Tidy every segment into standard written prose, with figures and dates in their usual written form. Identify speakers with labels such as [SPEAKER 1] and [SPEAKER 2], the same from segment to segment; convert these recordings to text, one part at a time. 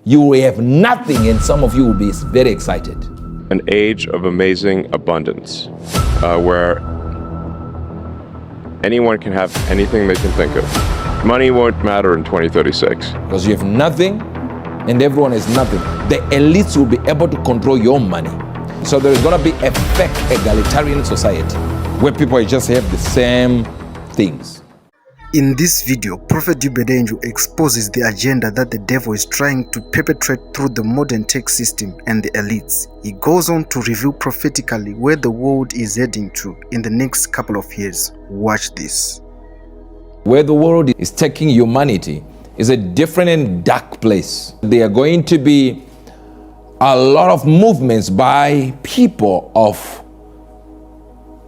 [SPEAKER 1] you will have nothing, and some of you will be very excited.
[SPEAKER 2] An age of amazing abundance, where anyone can have anything they can think of. Money won't matter in 2036.
[SPEAKER 1] Because you have nothing and everyone has nothing. The elites will be able to control your money. So there is going to be a fake egalitarian society where people just have the same things.
[SPEAKER 3] In this video, Prophet Uebert Angel exposes the agenda that the devil is trying to perpetrate through the modern tech system and the elites. He goes on to reveal prophetically where the world is heading to in the next couple of years. Watch this.
[SPEAKER 1] Where the world is taking humanity is a different and dark place. There are going to be a lot of movements by people of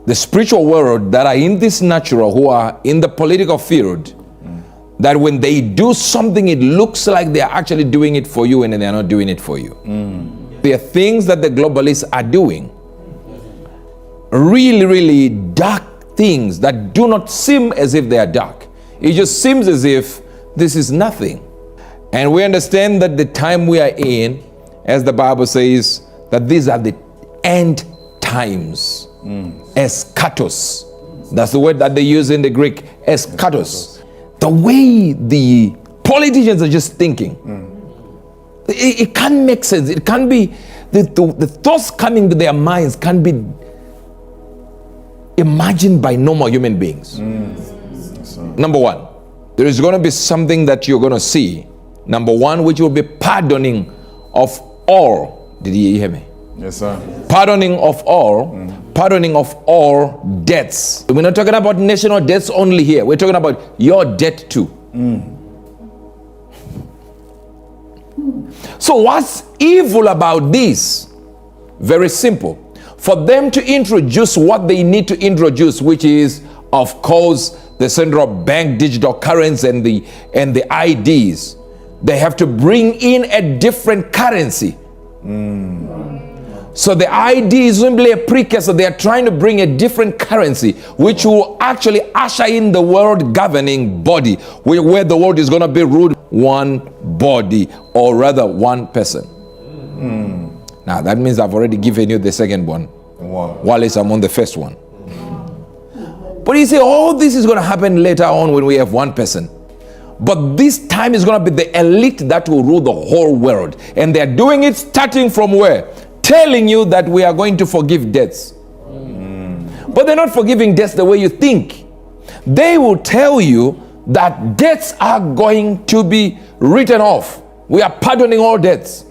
[SPEAKER 1] the spiritual world that are in this natural, who are in the political field, that when they do something, it looks like they're actually doing it for you and they're not doing it for you. There are things that the globalists are doing, really, really dark things that do not seem as if they are dark. It just seems as if this is nothing. And we understand that the time we are in, as the Bible says, that these are the end times. Eskatos. That's the word that they use in the Greek, eskatos. The way the politicians are just thinking, it can't make sense. It can't be, the thoughts coming to their minds can't be imagined by normal human beings. Number one, there is going to be something that you're going to see. Number one, which will be pardoning of all. Did you hear me?
[SPEAKER 4] Yes, sir.
[SPEAKER 1] Pardoning of all debts. We're not talking about national debts only here. We're talking about your debt too. So what's evil about this? Very simple. For them to introduce what they need to introduce, which is, of course, the central bank digital currency and the IDs, they have to bring in a different currency. So the ID is simply a precursor. They are trying to bring a different currency, which will actually usher in the world governing body, where the world is going to be ruled one body, or rather one person. Now that means I've already given you the second one.
[SPEAKER 4] Wow.
[SPEAKER 1] While I'm on the first one. But you see, all this is going to happen later on when we have one person. But this time is going to be the elite that will rule the whole world. And they're doing it starting from where? Telling you that we are going to forgive debts. But they're not forgiving debts the way you think. They will tell you that debts are going to be written off. We are pardoning all debts.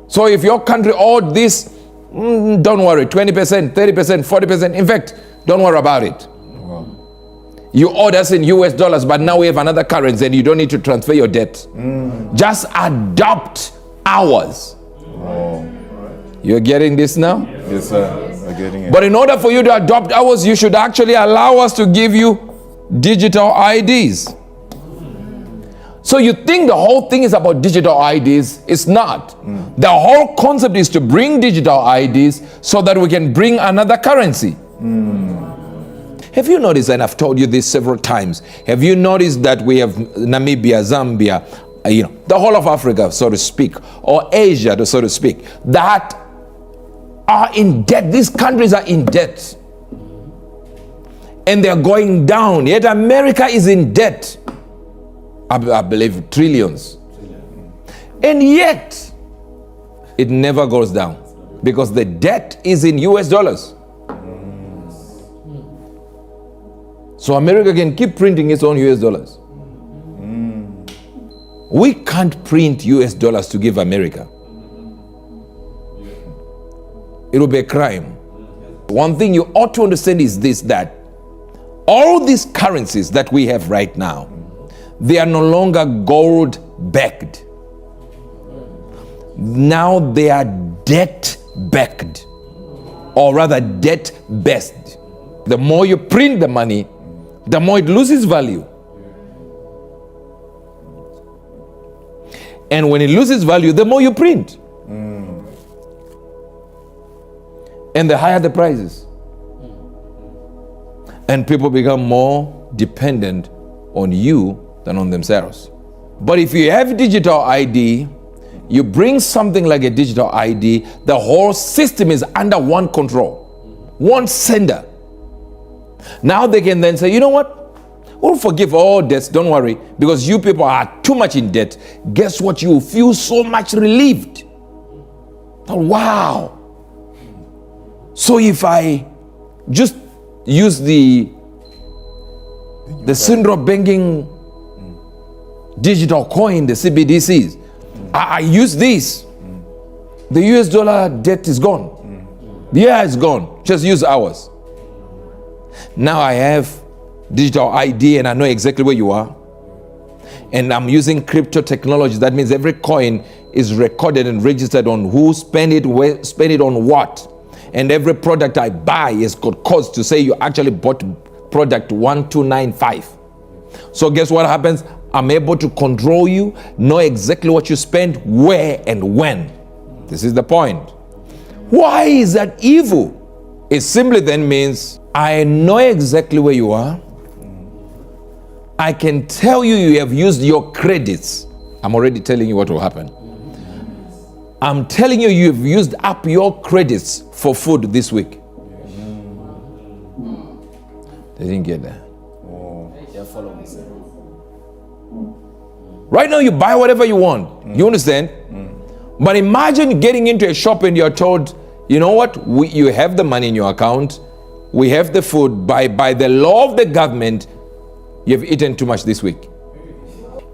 [SPEAKER 1] So if your country owed this, don't worry, 20%, 30%, 40%. In fact, don't worry about it. You owed us in US dollars, but now we have another currency and you don't need to transfer your debt. Just adopt ours. You're getting this now?
[SPEAKER 4] Yes, sir. I'm getting it.
[SPEAKER 1] But in order for you to adopt ours, you should actually allow us to give you digital IDs. So you think the whole thing is about digital IDs? It's not. The whole concept is to bring digital IDs so that we can bring another currency. Have you noticed, and I've told you this several times, have you noticed that we have Namibia, Zambia, the whole of Africa, so to speak, or Asia, so to speak, that are in debt? These countries are in debt. And they're going down. Yet America is in debt. I believe trillions. And yet, it never goes down. Because the debt is in US dollars. So America can keep printing its own US dollars. We can't print US dollars to give America. It will be a crime. One thing you ought to understand is this, that all these currencies that we have right now, they are no longer gold backed. Now they are debt backed, or rather debt based. The more you print the money, the more it loses value. And when it loses value, the more you print. And the higher the prices. And people become more dependent on you than on themselves. But if you have digital ID, you bring something like a digital ID, the whole system is under one control, one sender. Now they can then say, you know what? We'll forgive all debts, don't worry, because you people are too much in debt. Guess what? You feel so much relieved. Oh, wow. So if I just use the syndrome banking digital coin, the CBDCs, I use this, the US dollar debt is gone. Yeah, it's gone. Just use ours. Now I have digital ID and I know exactly where you are. And I'm using crypto technology. That means every coin is recorded and registered on who spent it, where spent it on what. And every product I buy is got codes to say you actually bought product 1295. So guess what happens? I'm able to control you, know exactly what you spent, where and when. This is the point. Why is that evil? It simply then means I know exactly where you are. I can tell you you have used your credits. I'm already telling you what will happen. I'm telling you you've used up your credits for food this week. They didn't get that. Right now you buy whatever you want. You understand? But imagine getting into a shop and you're told, you know what? You have the money in your account. We have the food. By the law of the government, you've eaten too much this week.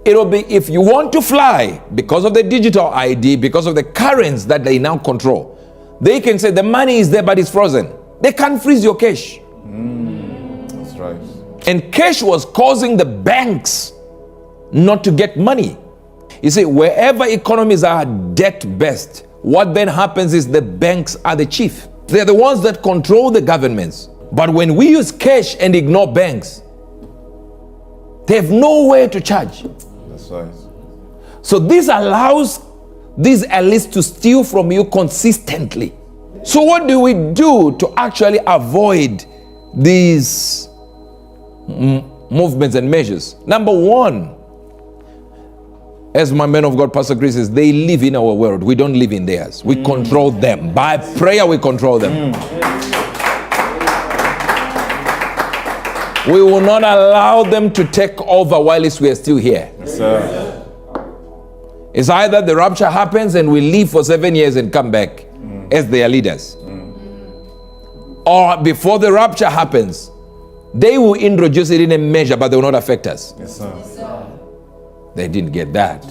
[SPEAKER 1] It'll be, if you want to fly, because of the digital ID, because of the currency that they now control, they can say the money is there but it's frozen. They can't freeze your cash.
[SPEAKER 4] That's right.
[SPEAKER 1] And cash was causing the banks not to get money. You see, wherever economies are debt-based, what then happens is the banks are the chief. They're the ones that control the governments. But when we use cash and ignore banks, they have nowhere to charge.
[SPEAKER 4] That's right.
[SPEAKER 1] So this allows these elites to steal from you consistently. So what do we do to actually avoid these movements and measures? Number one, as my man of God, Pastor Chris says, they live in our world. We don't live in theirs. We control them. By prayer, we control them. We will not allow them to take over while we are still here.
[SPEAKER 4] Yes, sir.
[SPEAKER 1] It's either the rapture happens and we live for 7 years and come back as their leaders. Or before the rapture happens, they will introduce it in a measure, but they will not affect us.
[SPEAKER 4] Yes, sir.
[SPEAKER 1] They didn't get that.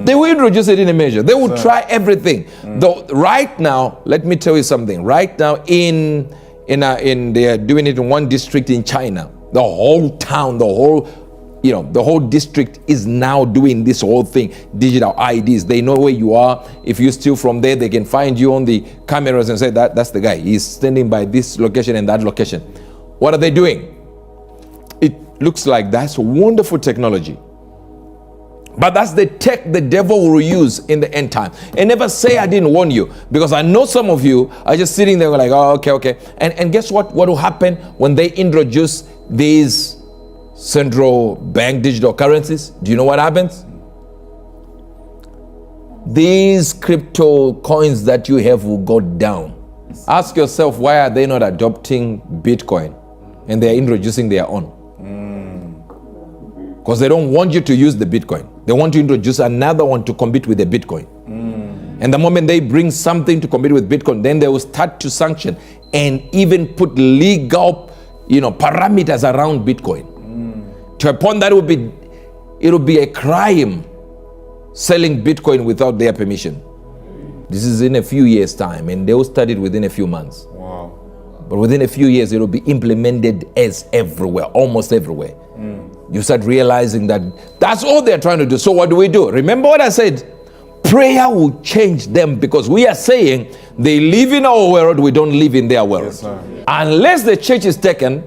[SPEAKER 1] They will introduce it in a measure. They will try everything. Though right now, let me tell you something. Right now, they are doing it in one district in China. The whole town, the whole district is now doing this whole thing. Digital IDs. They know where you are. If you steal from there, they can find you on the cameras and say that's the guy. He's standing by this location and that location. What are they doing? It looks like that's wonderful technology. But that's the tech the devil will use in the end time. And never say I didn't warn you, because I know some of you are just sitting there like, oh, okay. And guess what? What will happen when they introduce these central bank digital currencies? Do you know what happens? These crypto coins that you have will go down. Ask yourself, why are they not adopting Bitcoin and they're introducing their own? Because they don't want you to use the Bitcoin. They want to introduce another one to compete with the Bitcoin. And the moment they bring something to compete with Bitcoin, then they will start to sanction and even put legal, parameters around Bitcoin. To a point that it will be a crime selling Bitcoin without their permission. This is in a few years' time, and they will start it within a few months.
[SPEAKER 4] Wow.
[SPEAKER 1] But within a few years, it will be implemented as everywhere, almost everywhere. You start realizing that that's all they're trying to do. So what do we do? Remember what I said? Prayer will change them, because we are saying they live in our world, we don't live in their world.
[SPEAKER 4] Yes, sir.
[SPEAKER 1] Unless the church is taken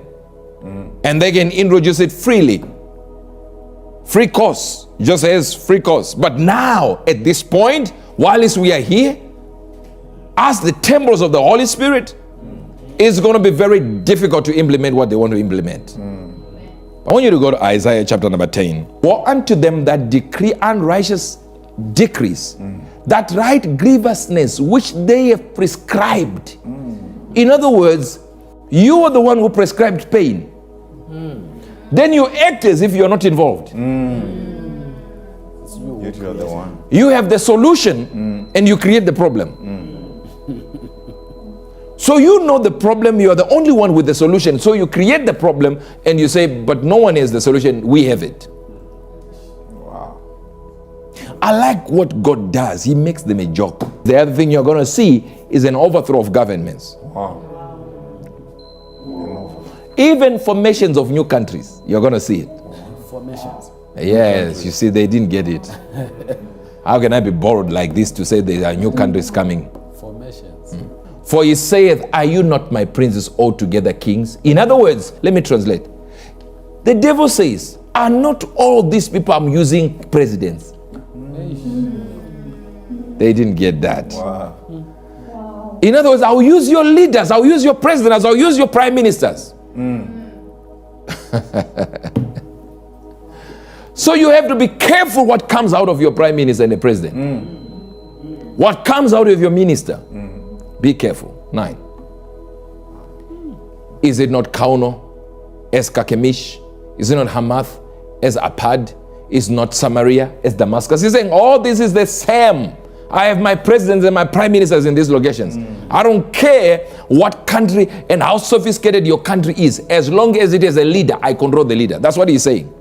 [SPEAKER 1] and they can introduce it freely. Free course, just as free course. But now, at this point, whilst we are here, as the temples of the Holy Spirit, it's going to be very difficult to implement what they want to implement. I want you to go to Isaiah chapter number 10. Woe unto them that decree unrighteous decrees, that write grievousness which they have prescribed. In other words, you are the one who prescribed pain. Then you act as if you're not involved.
[SPEAKER 4] Yet you are the one.
[SPEAKER 1] You have the solution and you create the problem. So you know the problem, you are the only one with the solution. So you create the problem and you say, but no one has the solution, we have it.
[SPEAKER 4] Wow.
[SPEAKER 1] I like what God does. He makes them a joke. The other thing you're going to see is an overthrow of governments.
[SPEAKER 4] Wow.
[SPEAKER 1] Even formations of new countries, you're going to see it.
[SPEAKER 5] Formations.
[SPEAKER 1] Yes, you see, they didn't get it. How can I be bold like this to say there are new countries coming?
[SPEAKER 5] Formations.
[SPEAKER 1] For he saith, are you not my princes altogether kings? In other words, let me translate. The devil says, are not all these people I'm using presidents? They didn't get that.
[SPEAKER 4] Wow.
[SPEAKER 1] In other words, I'll use your leaders, I'll use your presidents, I'll use your prime ministers. So you have to be careful what comes out of your prime minister and the president. What comes out of your minister. Be careful. 9. Is it not Kauno as Kakemish? Is it not Hamath as Apad? Is not Samaria as Damascus? He's saying all this is the same. I have my presidents and my prime ministers in these locations. I don't care what country and how sophisticated your country is. As long as it is a leader, I control the leader. That's what he's saying.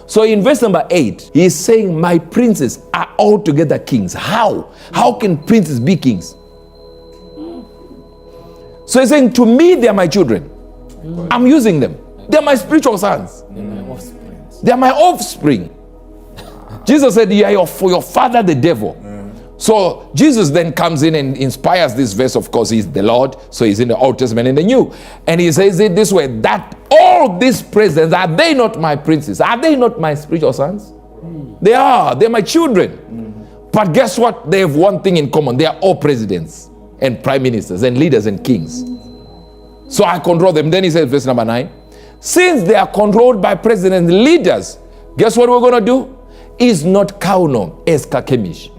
[SPEAKER 1] So in verse number 8, he's saying my princes are altogether kings. How? How can princes be kings? So he's saying to me, they are my children. I'm using them. They're my spiritual sons. They're my offspring. Jesus said, you are for your father, the devil. So Jesus then comes in and inspires this verse. Of course, he's the Lord. So he's in the Old Testament and the New. And he says it this way, that all these presidents, are they not my princes? Are they not my spiritual sons? They are. They're my children. But guess what? They have one thing in common. They are all presidents and prime ministers and leaders and kings. So I control them. Then he says, verse number 9, since they are controlled by presidents and leaders, guess what we're going to do? Is not Kauno as Kakemish.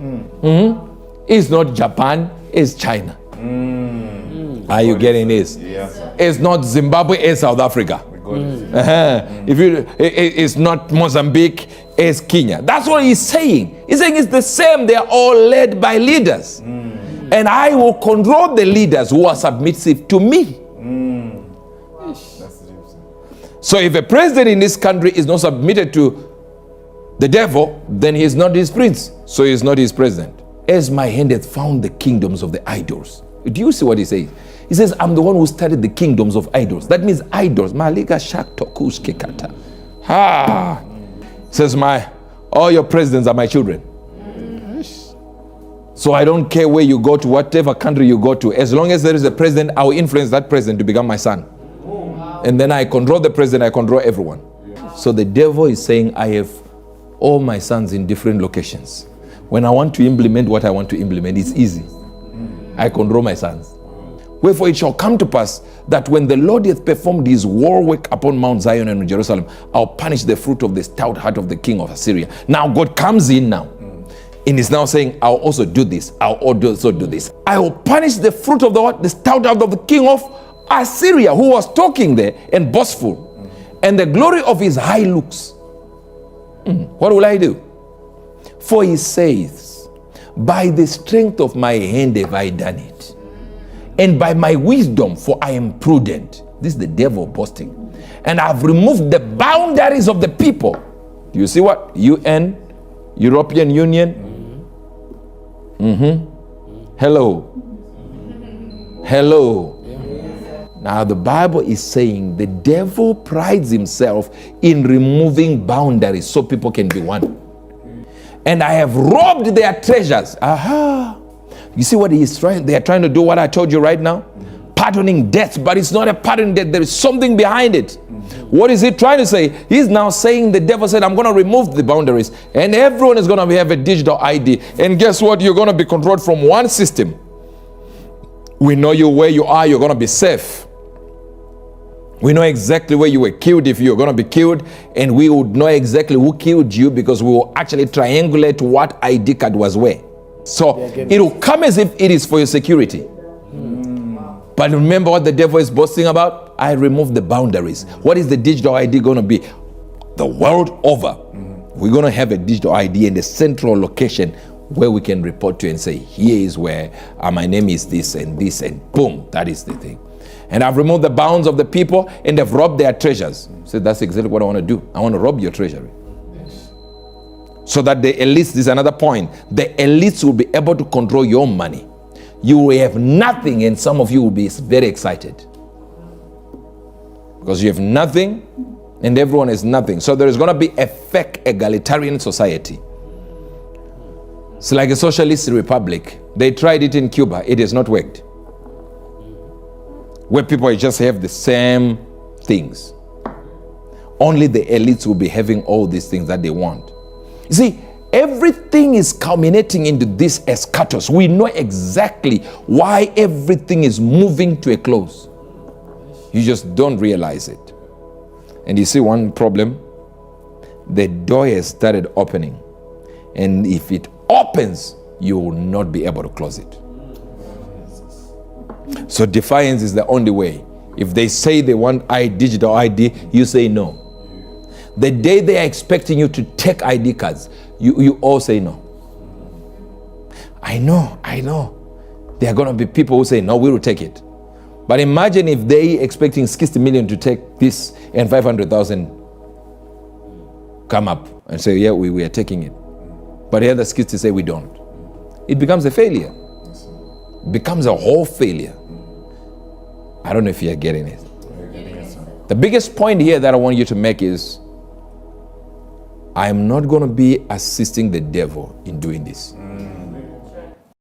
[SPEAKER 1] Is not Japan as China. Are you getting this?
[SPEAKER 4] Yes, sir.
[SPEAKER 1] It's not Zimbabwe as South Africa. If you, it's not Mozambique as Kenya. That's what he's saying. He's saying it's the same. They are all led by leaders. And I will control the leaders who are submissive to me.
[SPEAKER 4] That's the difference.
[SPEAKER 1] So if a president in this country is not submitted to the devil, then he is not his prince. So he is not his president. As my hand hath found the kingdoms of the idols. Do you see what he says? He says, I'm the one who started the kingdoms of idols. That means idols. Malika shaktokus kekata. Ha! Says all your presidents are my children. So I don't care where you go to, whatever country you go to. As long as there is a president, I will influence that president to become my son. And then I control the president, I control everyone. So the devil is saying, I have all my sons in different locations. When I want to implement what I want to implement, it's easy. I control my sons. Wherefore it shall come to pass that when the Lord hath performed his war work upon Mount Zion and Jerusalem, I'll punish the fruit of the stout heart of the king of Assyria. Now God comes in now. And is now saying, I'll also do this. I'll also do this. I will punish the fruit of the what? The stout heart of the king of Assyria, who was talking there and boastful. And the glory of his high looks. What will I do? For he says, by the strength of my hand have I done it. And by my wisdom, for I am prudent. This is the devil boasting. And I've removed the boundaries of the people. Do you see what? UN, European Union. Hello. Now the Bible is saying the devil prides himself in removing boundaries so people can be one. And I have robbed their treasures. Aha. You see what he's trying? They are trying to do what I told you right now. Pardoning debt, but it's not a pardoning debt. There is something behind it. What is he trying to say? He's now saying, the devil said, I'm going to remove the boundaries and everyone is going to have a digital ID. And guess what? You're going to be controlled from one system. We know you where you are. You're going to be safe. We know exactly where you were killed if you're going to be killed, and we would know exactly who killed you because we will actually triangulate what ID card was where. So it will come as if it is for your security. But remember what the devil is boasting about? I remove the boundaries. What is the digital ID going to be? The world over, we're going to have a digital ID in the central location where we can report to and say, here is where my name is this, and boom, that is the thing. And I've removed the bounds of the people, and they've robbed their treasures. So that's exactly what I want to do. I want to rob your treasury. So that the elites, this is another point, the elites will be able to control your money. You will have nothing, and some of you will be very excited. Because you have nothing, and everyone has nothing. So there is going to be a fake egalitarian society. It's like a socialist republic. They tried it in Cuba. It has not worked. Where people just have the same things. Only the elites will be having all these things that they want. You see, everything is culminating into this eschatos. We know exactly why everything is moving to a close. You just don't realize it. And you see one problem? The door has started opening. And if it opens, you will not be able to close it. So defiance is the only way. If they say they want digital ID, you say no. The day they are expecting you to take ID cards, you all say no. I know. There are going to be people who say, no, we will take it. But imagine if they expecting 60 million to take this and 500,000 come up and say, yeah, we are taking it. But the other 60 say we don't. It becomes a failure. It becomes a whole failure. I don't know if you're getting it. The biggest point here that I want you to make is, I am not going to be assisting the devil in doing this.